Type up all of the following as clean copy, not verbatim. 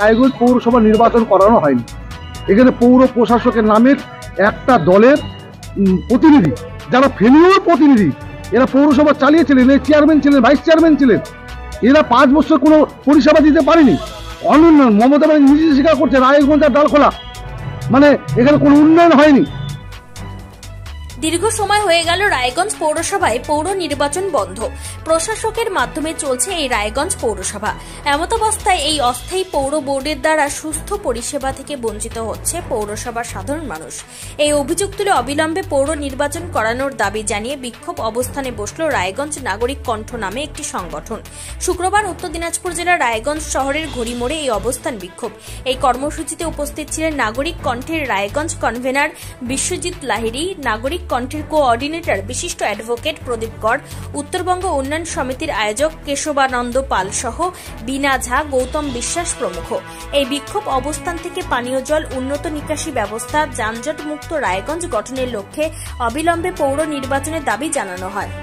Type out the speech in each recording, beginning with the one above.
রায়গঞ্জ পৌরসভা নির্বাচন করানো হয়নি। এখানে পৌর প্রশাসকের নামের একটা দলের প্রতিনিধি, যারা ফেলিওর প্রতিনিধি, এরা পৌরসভা চালিয়েছিলেন, এর চেয়ারম্যান ছিলেন, ভাইস চেয়ারম্যান ছিলেন, এরা 5 বছর কোনো পরিষেবা দিতে পারেনি। অনন্য মমতা ব্যানার্জি নিজে স্বীকার করছে রায়গঞ্জ আর ডালখোলা, মানে এখানে কোনো উন্নয়ন হয়নি। দীর্ঘ সময় হয়ে গেল রায়গঞ্জ পৌরসভায় পৌর নির্বাচন বন্ধ। প্রশাসকের মাধ্যমে চলছে এই রায়গঞ্জ পৌরসভা। এমতাবস্থায় এই অস্থায়ী পৌর বোর্ডের দ্বারা সুস্থ পরিষেবা থেকে বঞ্চিত হচ্ছে পৌরসভার সাধারণ মানুষ। এই অভিযোগ তুলে অবিলম্বে পৌর নির্বাচন করানোর দাবি জানিয়ে বিক্ষোভ অবস্থানে বসল রায়গঞ্জ নাগরিক কণ্ঠ নামে একটি সংগঠন। শুক্রবার উত্তর দিনাজপুর জেলার রায়গঞ্জ শহরের ঘড়িমোড়ে এই অবস্থান বিক্ষোভ। এই কর্মসূচিতে উপস্থিত ছিলেন নাগরিক কণ্ঠের রায়গঞ্জ কনভেনার বিশ্বজিৎ লাহিড়ী, নাগরিক কণ্ঠের কোঅর্ডিনেটর বিশিষ্ট অ্যাডভোকেট প্রদীপ কর, উত্তরবঙ্গ উন্নয়ন সমিতির আয়োজক কেশবানন্দ পাল সহ বিনা ঝা, গৌতম বিশ্বাস প্রমুখ। এই বিক্ষোভ অবস্থান থেকে পানীয় জল, উন্নত নিকাশি ব্যবস্থা, যানজট মুক্ত রায়গঞ্জ গঠনের লক্ষ্যে অবিলম্বে পৌর নির্বাচনের দাবি জানানো হয়।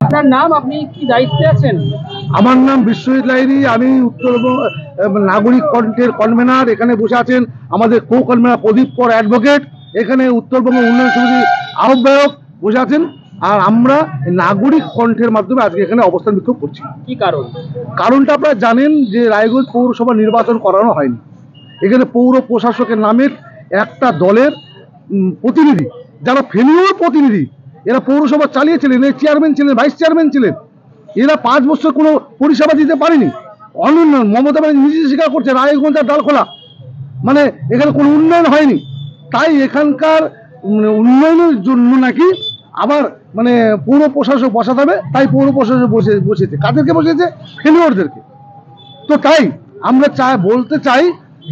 আপনার নাম, আপনি কি দায়িত্বে আছেন? আমার নাম বিশ্বজিৎ লাহিড়ী, আমি উত্তরবঙ্গ নাগরিক কণ্ঠের কনভেনার। এখানে বসে আছেন আমাদের কো কনভেনার প্রদীপ কর অ্যাডভোকেট, এখানে উত্তরবঙ্গ উন্নয়ন সমিতির আহ্বায়ক বসে আছেন। আর আমরা নাগরিক কণ্ঠের মাধ্যমে আজকে এখানে অবস্থান বিক্ষোভ করছি। কি কারণ? কারণটা আপনারা জানেন যে রায়গঞ্জ পৌরসভা নির্বাচন করানো হয়নি। এখানে পৌর প্রশাসকের নামের একটা দলের প্রতিনিধি, যারা ফেলিওর প্রতিনিধি, এরা পৌরসভা চালিয়েছিলেন, এর চেয়ারম্যান ছিলেন, ভাইস চেয়ারম্যান ছিলেন, এরা 5 বছর কোনো পরিষেবা দিতে পারেনি। অনন্য মমতা ব্যানার্জি নিজে স্বীকার করছে রায়গঞ্জ আর ডালখোলা, মানে এখানে কোনো উন্নয়ন হয়নি। তাই এখানকার উন্নয়নের জন্য নাকি আবার মানে পৌর প্রশাসক বসাতে হবে, তাই পৌর প্রশাসক বসেছে। কাদেরকে বসেছে? ফেলিওরদেরকে। তো তাই আমরা বলতে চাই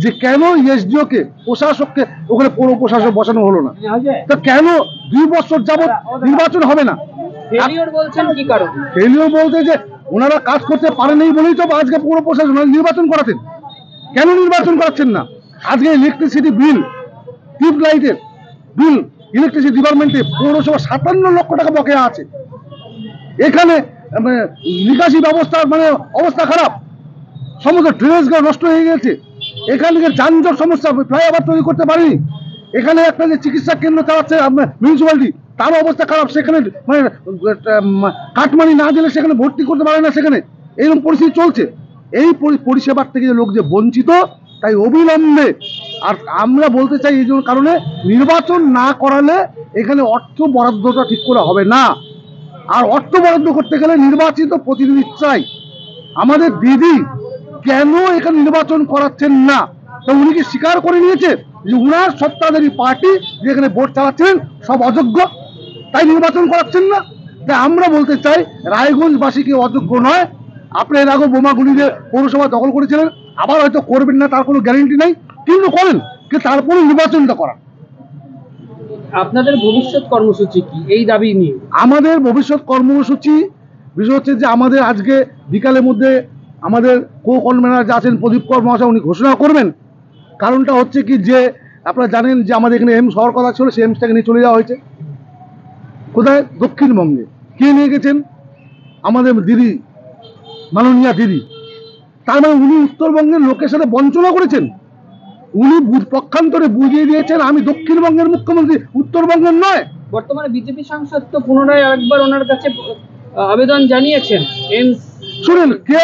যে কেন এসডিওকে, প্রশাসককে ওখানে পৌর প্রশাসক বসানো হলো না? তো কেন 2 বছর যাবত নির্বাচন হবে না? ফেলিওর বলছেন কি কারণ? ফেলিওর বলতে যে ওনারা কাজ করতে পারেনি বলেই তো আজকে পৌর প্রশাসন নির্বাচন করাতেন। কেন নির্বাচন করাচ্ছেন না? আজকে ইলেকট্রিসিটি বিল, টিউব লাইটের বিল, ইলেকট্রিসিটি ডিপার্টমেন্টে পৌরসভা 57 লক্ষ টাকা বকেয়া আছে। এখানে নিকাশি ব্যবস্থার মানে অবস্থা খারাপ, সমস্ত ড্রেনেজগুলো নষ্ট হয়ে গেছে। এখানে যানজট সমস্যা, ফ্লাইওভার তৈরি করতে পারেনি। এখানে একটা যে চিকিৎসা কেন্দ্র চালাচ্ছে মিউনিসিপ্যালিটি, তারও অবস্থা খারাপ। সেখানে মানে কাটমানি না দিলে সেখানে ভর্তি করতে পারে না, সেখানে এইরকম পরিস্থিতি চলছে। এই পরিষেবার থেকে লোক যে বঞ্চিত, তাই অবিলম্বে, আর আমরা বলতে চাই এই কারণে নির্বাচন না করালে এখানে অর্থ বরাদ্দটা ঠিক করে হবে না। আর অর্থ বরাদ্দ করতে গেলে নির্বাচিত প্রতিনিধি চাই। আমাদের দিদি কেন এখানে নির্বাচন করাচ্ছেন না? তো উনি কি স্বীকার করে নিয়েছে যে উনার সত্তাধারী পার্টি যেখানে ভোট চালাচ্ছেন সব অযোগ্য, তাই নির্বাচন করাচ্ছেন না? তাই আমরা বলতে চাই রায়গঞ্জবাসী কেউ অযোগ্য নয়। আপনি এর আগে বোমাগুলি দিয়ে পৌরসভা দখল করেছিলেন, আবার হয়তো করবেন না, তার কোনো গ্যারেন্টি নেই, কিন্তু করেন, কিন্তু তারপরে নির্বাচনটা করান। আপনাদের ভবিষ্যৎ কর্মসূচি কি এই দাবি নিয়ে? আমাদের ভবিষ্যৎ কর্মসূচি বিষয় হচ্ছে যে আমাদের আজকে বিকালের মধ্যে আমাদের কো কনভেনার যে আছেন প্রদীপ কর মহাশয়, উনি ঘোষণা করবেন। কারণটা হচ্ছে কি যে আপনারা জানেন যে আমাদের এখানে এমস হওয়ার কথা ছিল, সেই এমসটাকে নিয়ে চলে যাওয়া হয়েছে কোথায়? দক্ষিণবঙ্গে। কে নিয়ে গেছেন? আমাদের দিদি, মাননীয়া দিদি। তার মানে উনি উত্তরবঙ্গের লোকের সাথে বঞ্চনা করেছেন। উনি পক্ষান্তরে বুঝিয়ে দিয়েছেন আমি দক্ষিণবঙ্গের মুখ্যমন্ত্রী, উত্তরবঙ্গের নয়। বর্তমানে বিজেপি সাংসদ তো পুনরায় আরেকবার ওনার কাছে আবেদন জানিয়েছেন। শুনেন, কে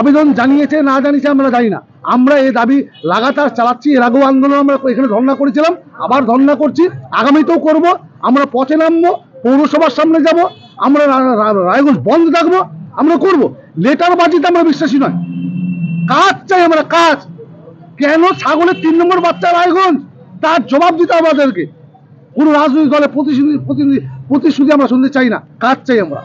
আবেদন জানিয়েছে না জানিয়েছে আমরা জানি না। আমরা এই দাবি লাগাতার চালাচ্ছি। এর আগেও আন্দোলন আমরা এখানে ধর্ণা করেছিলাম, আবার ধর্ণা করছি, আগামীতেও করব। আমরা পথে নামবো, পৌরসভার সামনে যাব, আমরা রায়গঞ্জ বন্ধ থাকবো, আমরা করব। লেটার বাজিতে আমরা বিশ্বাসী নয়, কাজ চাই আমরা, কাজ। কেন ছাগলের 3 নম্বর বাচ্চা রায়গঞ্জ, তার জবাব দিতে আমাদেরকে। কোনো রাজনৈতিক দলের প্রতিশ্রুতি আমরা শুনতে চাই না, কাজ চাই আমরা।